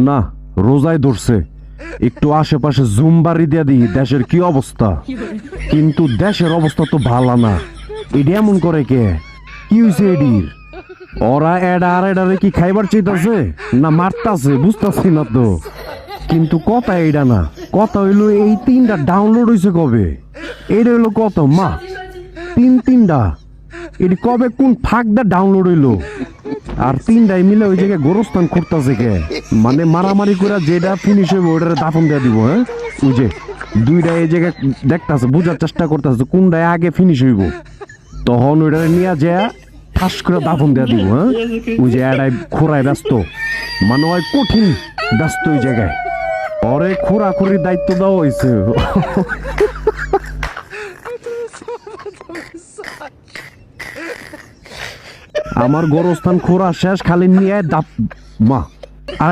না, রোজায় ধরছে। একটু আশেপাশে জুম বাড়ি দিয়া দিই দেশের কি অবস্থা। কিন্তু দেশের অবস্থা তো ভালো না। এডি এমন করে কে? কি হয়েছে এডির? ওরা এডা আর এডারে কি খাইবার চাইতাছে না মারতাছে বুঝতাছি না তো। কিন্তু কথা এইডা না, কথা হইলো এই 3টা ডাউনলোড হয়েছে কবে? এইটা হইলো কত মা? তিনটা। এটি কবে কোন ফাঁকটা ডাউনলোড হইলো? আর 3টাই মিলে ওই জায়গায় গোরস্থান করতেছে কে? মানে মারামারি করে যেটা ফিনিশ হইব ওটারে দাফন দিয়ে দিব। হ্যাঁ, ওই যে 2টা এই জায়গায় দেখতাছে, বোঝার চেষ্টা করতেছে কোনটায় আগে ফিনিশ হইব। তখন ওইটারে নিয়ে যায় ঠাস করে দাফন দিয়ে দিব। হ্যাঁ, ওই যে এটাই খোরায় ব্যস্ত, মানে ওই কঠিন ব্যস্ত ওই জায়গায়। পরে খোরাখুরির দায়িত্ব দেওয়া হয়েছে। আমার গোরস্থান খোরা শেষ, খালি নিয়ে দাপ মা আর